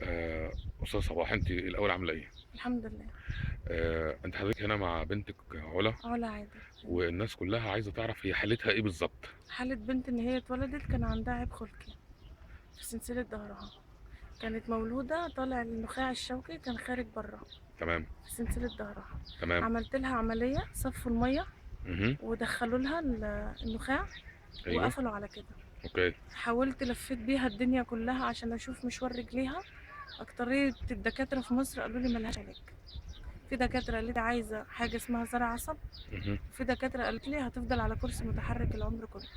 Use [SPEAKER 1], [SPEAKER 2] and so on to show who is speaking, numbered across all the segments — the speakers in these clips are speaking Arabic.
[SPEAKER 1] آه، أستاذ صباح، أنت الأول عاملة إيه؟
[SPEAKER 2] الحمد لله.
[SPEAKER 1] أنت حضرتك هنا مع بنتك علا،
[SPEAKER 2] علا عادل.
[SPEAKER 1] والناس كلها عايزة تعرف هي حالتها إيه بالظبط.
[SPEAKER 2] حالة بنت إن هي اتولدت كان عندها عيب خلقي في سلسلة ظهرها. كانت مولودة طالع النخاع الشوكي كان خارج برا
[SPEAKER 1] تمام.
[SPEAKER 2] في سلسلة ظهرها.
[SPEAKER 1] تمام.
[SPEAKER 2] عملت لها عملية، صفوا المية
[SPEAKER 1] مهم.
[SPEAKER 2] ودخلوا لها النخاع
[SPEAKER 1] أيوه.
[SPEAKER 2] وقفلوا على كده.
[SPEAKER 1] أوكي.
[SPEAKER 2] حاولت لفيت بيها الدنيا كلها عشان أشوف مشوار رجليها. أكترية الدكاترة في مصر قالوا لي ملهاش علاج. في دكاترة قالت لي عايزة حاجة اسمها زرع عصب،
[SPEAKER 1] مهم.
[SPEAKER 2] وفي دكاترة قالت لي هتفضل على كرسي متحرك العمر كله.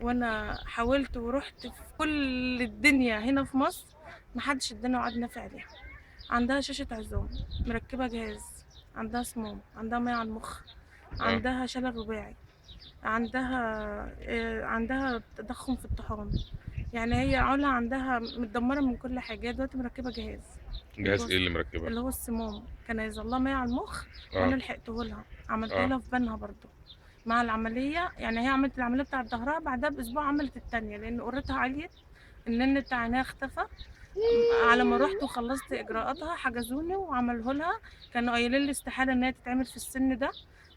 [SPEAKER 2] وانا حاولت ورحت في كل الدنيا هنا في مصر، محدش اداني وعد نافع عليها. عندها شاشة عظام، مركبة جهاز، عندها صمام، عندها مية على المخ،
[SPEAKER 1] أه.
[SPEAKER 2] عندها شلل رباعي، عندها تضخم في الطحال. يعني هي علا عندها متدمرة من كل حاجة. دلوقتي مركبة جهاز
[SPEAKER 1] جهاز إيه
[SPEAKER 2] متوسط،
[SPEAKER 1] اللي مركبة؟
[SPEAKER 2] اللي هو الصمام. كان هيظل لها مية على المخ وانا
[SPEAKER 1] أه.
[SPEAKER 2] لحقته لها، عملته
[SPEAKER 1] أه.
[SPEAKER 2] لها في بنها برضو مع العملية. يعني هي عملت العملية بتاعة ظهرها، بعدها بأسبوع عملت التانية لأن قرتها عليت، النن بتاع عينيها اختفى. على ما رحت وخلصت إجراءاتها حجزوني وعملوه لها. كانوا قايلين لي استحالة إن هي تتعمل في السن ده،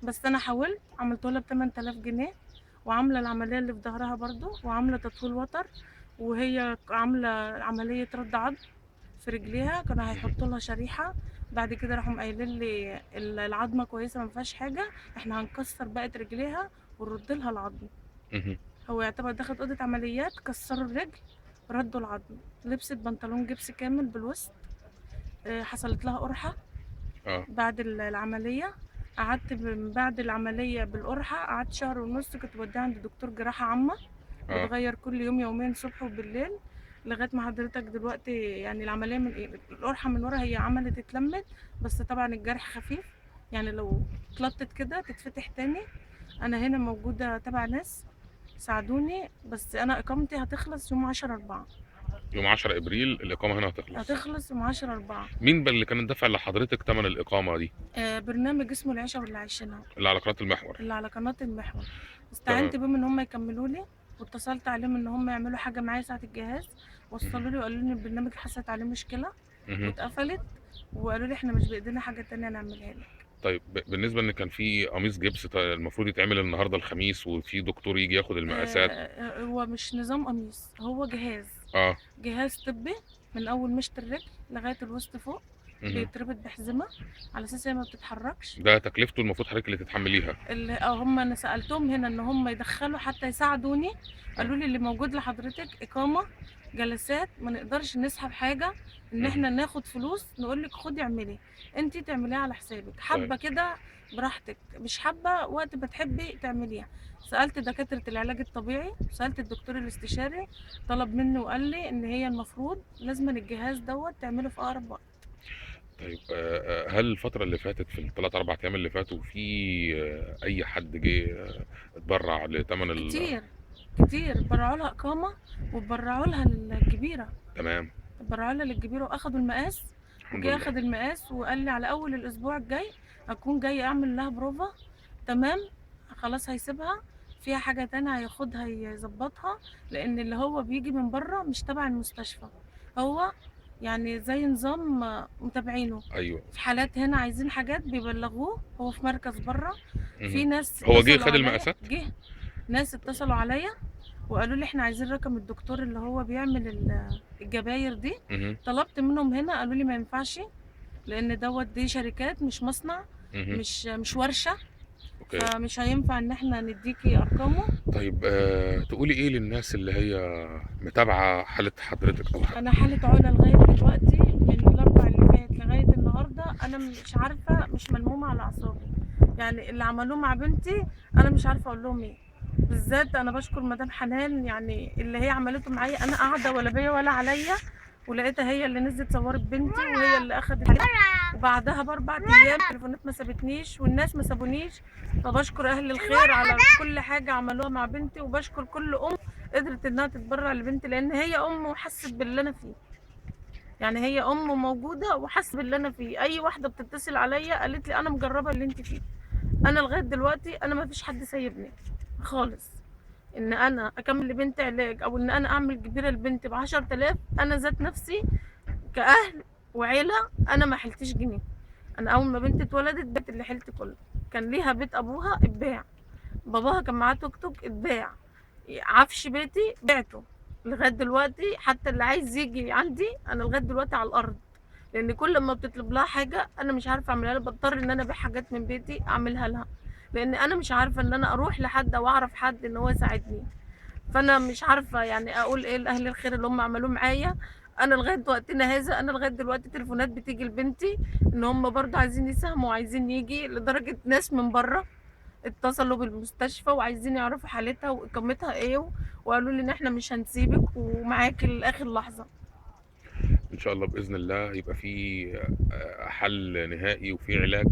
[SPEAKER 2] بس أنا حاولت، عملته لها ب8000 جنيه. وعاملة العملية اللي في ظهرها برضو، وعاملة تطويل وتر، وهي عاملة عملية رد عظم في رجليها. كانوا
[SPEAKER 1] مهم.
[SPEAKER 2] هيحطوا لها شريحة، بعد كده راحوا قايلين لي العظمة كويسة ما فيهاش حاجة، احنا هنكسر بقت رجليها ونرد لها العظم.
[SPEAKER 1] مهم.
[SPEAKER 2] هو يعتبر دخلت أوضة عمليات، كسروا الرجل، ردوا العظم. لبست بنطلون جبس كامل بالوسط. حصلت لها قرحة
[SPEAKER 1] أه.
[SPEAKER 2] بعد العملية. قعدت من بعد العملية بالقرحة، قعدت شهر ونص كنت بوديها عند دكتور جراحة عامة،
[SPEAKER 1] أه.
[SPEAKER 2] بتغير كل يوم يومين صبح وبالليل، لغاية ما حضرتك دلوقتي يعني العملية من إيه، القرحة من ورا هي عملت اتلمت، بس طبعا الجرح خفيف، يعني لو اتلطت كده تتفتح تاني. أنا هنا موجودة تبع ناس ساعدوني، بس أنا إقامتي هتخلص يوم 10/4.
[SPEAKER 1] يوم 10 إبريل الإقامة هنا هتخلص.
[SPEAKER 2] هتخلص يوم 10/4.
[SPEAKER 1] مين بقى اللي كان دافع لحضرتك تمن الإقامة دي؟
[SPEAKER 2] برنامج اسمه العيشة واللي عايشينها،
[SPEAKER 1] اللي على قناة المحور.
[SPEAKER 2] اللي على قناة المحور.
[SPEAKER 1] تمام.
[SPEAKER 2] استعنت بيهم ان هم يكملوا لي، واتصلت عليهم ان هم يعملوا حاجة معايا ساعة الجهاز.
[SPEAKER 1] مهم.
[SPEAKER 2] وصلوا لي وقالوا لي ان البرنامج حصلت عليه مشكلة
[SPEAKER 1] مهم.
[SPEAKER 2] واتقفلت، وقالوا لي احنا مش بايدينا حاجة تانية نعملها لك.
[SPEAKER 1] طيب، بالنسبة إن كان في قميص جبس المفروض يتعمل النهاردة الخميس، وفي دكتور يجي ياخد المقاسات.
[SPEAKER 2] هو مش نظام قميص، هو جهاز.
[SPEAKER 1] أه.
[SPEAKER 2] جهاز طبي، من اول مشط الرجل لغاية الوسط فوق،
[SPEAKER 1] مهم.
[SPEAKER 2] بيتربط بحزمة على اساس هي ما بتتحركش.
[SPEAKER 1] ده تكلفته المفروض حضرتك اللي تتحمليها.
[SPEAKER 2] اللي أو هم انا سالتهم هنا ان هم يدخلوا حتى يساعدوني.
[SPEAKER 1] اه.
[SPEAKER 2] قالوا لي اللي موجود لحضرتك اقامه، جلسات، ما نقدرش نسحب حاجه ان
[SPEAKER 1] مهم.
[SPEAKER 2] احنا ناخد فلوس نقول لك خدي اعملي. انت تعمليها على حسابك،
[SPEAKER 1] طيب.
[SPEAKER 2] حابه كده براحتك، مش حابه وقت ما تحبي تعمليها. سالت دكاتره العلاج الطبيعي، سالت الدكتور الاستشاري، طلب مني وقال لي ان هي المفروض لازم الجهاز دوت تعمله في اقرب وقت.
[SPEAKER 1] طيب، هل الفترة اللي فاتت في الثلاث أربع أيام اللي فاتوا في أي حد جه اتبرع لثمن
[SPEAKER 2] كتير كتير برعوا لها اقامه، وبرعوا لها للكبيره.
[SPEAKER 1] تمام.
[SPEAKER 2] برعاله للكبيرة وأخدوا المقاس.
[SPEAKER 1] الحمد
[SPEAKER 2] وجي
[SPEAKER 1] لله.
[SPEAKER 2] أخد المقاس وقال لي على أول الأسبوع الجاي هكون جاي أعمل لها بروفا. تمام. خلاص هيسيبها، فيها حاجة تانية هياخدها يظبطها، لأن اللي هو بيجي من بره مش تبع المستشفى. هو يعني زي نظام متابعينه.
[SPEAKER 1] أيوه.
[SPEAKER 2] في حالات هنا عايزين حاجات بيبلغوه، هو في مركز بره. في
[SPEAKER 1] مهم.
[SPEAKER 2] ناس
[SPEAKER 1] هو جه
[SPEAKER 2] اتصلوا
[SPEAKER 1] خد
[SPEAKER 2] عليا،
[SPEAKER 1] المقاسات.
[SPEAKER 2] ناس اتصلوا عليا وقالوا لي احنا عايزين رقم الدكتور اللي هو بيعمل الجباير دي.
[SPEAKER 1] مهم.
[SPEAKER 2] طلبت منهم هنا قالوا لي ما ينفعش، لان دوت دي شركات مش مصنع،
[SPEAKER 1] مهم.
[SPEAKER 2] مش ورشة،
[SPEAKER 1] أوكي.
[SPEAKER 2] فمش هينفع ان احنا نديكي ارقامه.
[SPEAKER 1] طيب، تقولي إيه للناس اللي هي متابعة حالة حضرتك أو
[SPEAKER 2] انا حالة علا لغاية دلوقتي من الاربع اللي فات لغاية النهاردة انا مش عارفة، مش ملمومة على اعصابي. يعني اللي عملوه مع بنتي انا مش عارفة اقول لهم ايه. بالذات انا بشكر مدام حنان، يعني اللي هي عملته معايا، انا قاعدة ولا بيا ولا عليا، ولقيتها هي اللي نزلت صورت بنتي وهي اللي اخدت. وبعدها ب4 ايام التليفونات ما سابتنيش والناس ما سابونيش. فبشكر اهل الخير على كل حاجه عملوها مع بنتي، وبشكر كل ام قدرت انها تتبرع لبنتي، لان هي ام وحست باللي انا فيه. يعني هي ام موجوده وحست باللي انا فيه. اي واحده بتتصل عليا قالت لي انا مجربه اللي انت فيه. انا لغايه دلوقتي انا ما فيش حد سايبني خالص. ان انا اكمل لبنتي علاج او ان انا اعمل كبيره لبنتي ب 10,000، انا ذات نفسي كاهل وعيله انا ما حلتش جنيه. انا اول ما بنتي اتولدت بيت اللي حلت كله. كان ليها بيت ابوها اتباع، باباها كان معاه توك توك اتباع، عفش بيتي بعته. لغايه دلوقتي حتى اللي عايز يجي عندي انا لغايه دلوقتي على الارض، لان كل ما بتطلب لها حاجه انا مش عارفه اعملها لها، بضطر ان انا ابيع حاجات من بيتي اعملها لها، لان انا مش عارفه ان انا اروح لحد او اعرف حد ان هو يساعدني. فانا مش عارفه يعني اقول ايه لاهل الخير اللي هم عملوه معايا. انا لغايه وقتنا هذا انا لغايه دلوقتي تليفونات بتيجي لبنتي ان هم برضه عايزين يساهموا وعايزين يجي، لدرجه ناس من بره اتصلوا بالمستشفى وعايزين يعرفوا حالتها واقامتها ايه، وقالوا لي ان احنا مش هنسيبك ومعاكي لاخر لحظه.
[SPEAKER 1] ان شاء الله باذن الله يبقى في حل نهائي وفي علاج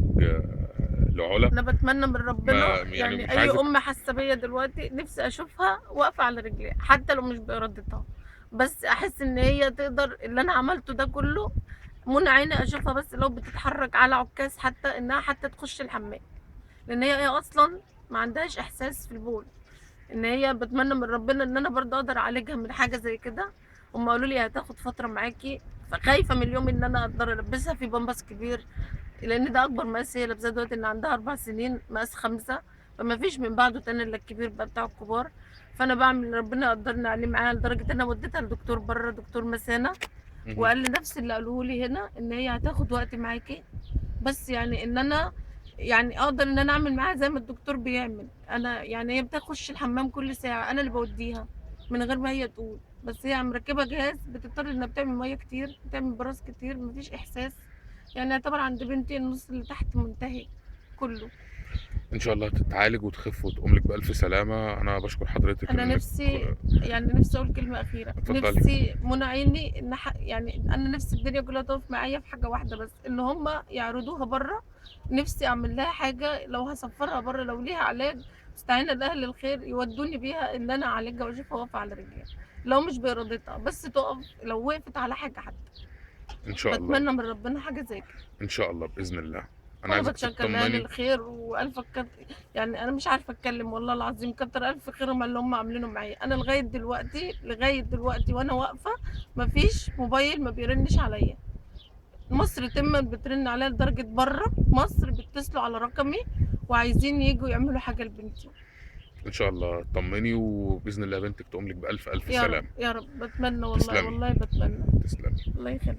[SPEAKER 1] لعلا.
[SPEAKER 2] انا بتمنى من ربنا
[SPEAKER 1] ما يعني
[SPEAKER 2] يعني
[SPEAKER 1] مش
[SPEAKER 2] اي
[SPEAKER 1] عايزك.
[SPEAKER 2] ام حاسه بيا دلوقتي نفسي اشوفها واقفه على رجليها حتى لو مش بارادتها، بس احس ان هي تقدر اللي انا عملته ده كله. منى عيني اشوفها بس لو بتتحرك على عكاز حتى انها حتى تخش الحمام، لان هي اصلا ما عندهاش احساس في البول. ان هي بتمنى من ربنا ان انا برضه اقدر اعالجها من حاجه زي كده. هم قالوا لي هتاخد فتره معاكي، فخايفه من اليوم ان انا اقدر البسها في بامبس كبير، لان ده اكبر مقاس هي لابساه دلوقتي، ان عندها 4 سنين مقاس 5، فما فيش من بعده تاني الا الكبير بقى بتاع الكبار. فانا بعمل ربنا يقدرني عليه معاها، لدرجه ان انا وديتها لدكتور بره دكتور مثانه،
[SPEAKER 1] مهم.
[SPEAKER 2] وقال لي نفس اللي قالوه لي هنا ان هي هتاخد وقت معاكي، بس يعني ان انا يعني اقدر ان انا اعمل معاها زي ما الدكتور بيعمل. انا يعني هي بتخش الحمام كل ساعه انا اللي بوديها من غير ما هي تقول، بس هي مركبه جهاز بتضطر انها بتعمل ميه كتير بتعمل براز كتير مفيش احساس. يعني يعتبر عند بنتي النص اللي تحت منتهي كله.
[SPEAKER 1] ان شاء الله تتعالج وتخف وتقوم لك بالف سلامه. انا بشكر حضرتك
[SPEAKER 2] انا
[SPEAKER 1] انك
[SPEAKER 2] نفسي يعني نفسي اقول كلمه اخيره،
[SPEAKER 1] اتفضلي.
[SPEAKER 2] نفسي منى عيني ان يعني انا نفسي الدنيا كلها تقف معايا في حاجه واحده بس، ان هم يعرضوها بره. نفسي اعمل لها حاجه لو هسفرها بره لو ليها علاج مستعينه لاهل الخير يودوني بيها ان انا اعالجها واشوفها واقفه على رجليها، لو مش بارادتها بس تقف، لو وقفت على حاجه حتى.
[SPEAKER 1] ان شاء الله.
[SPEAKER 2] بتمنى من ربنا حاجه زي كده.
[SPEAKER 1] ان شاء الله باذن الله. انا
[SPEAKER 2] وانا
[SPEAKER 1] عايزك
[SPEAKER 2] بتشكر لاهل
[SPEAKER 1] تطمني.
[SPEAKER 2] الخير والف يعني انا مش عارفه اتكلم والله العظيم، كتر الف خيرهم اللي هم عاملينه معايا. انا لغايه دلوقتي لغايه دلوقتي وانا واقفه مفيش موبايل ما بيرنش عليا. مصر تم بترن عليا لدرجه بره مصر بيتصلوا على رقمي وعايزين يجوا يعملوا حاجه لبنتي.
[SPEAKER 1] ان شاء الله طمني وباذن الله بنتك تقوم لك بالف الف
[SPEAKER 2] يا رب
[SPEAKER 1] سلامه.
[SPEAKER 2] يا رب بتمنى والله
[SPEAKER 1] تسلمي.
[SPEAKER 2] والله بتمنى.
[SPEAKER 1] تسلمي.
[SPEAKER 2] الله يخليك.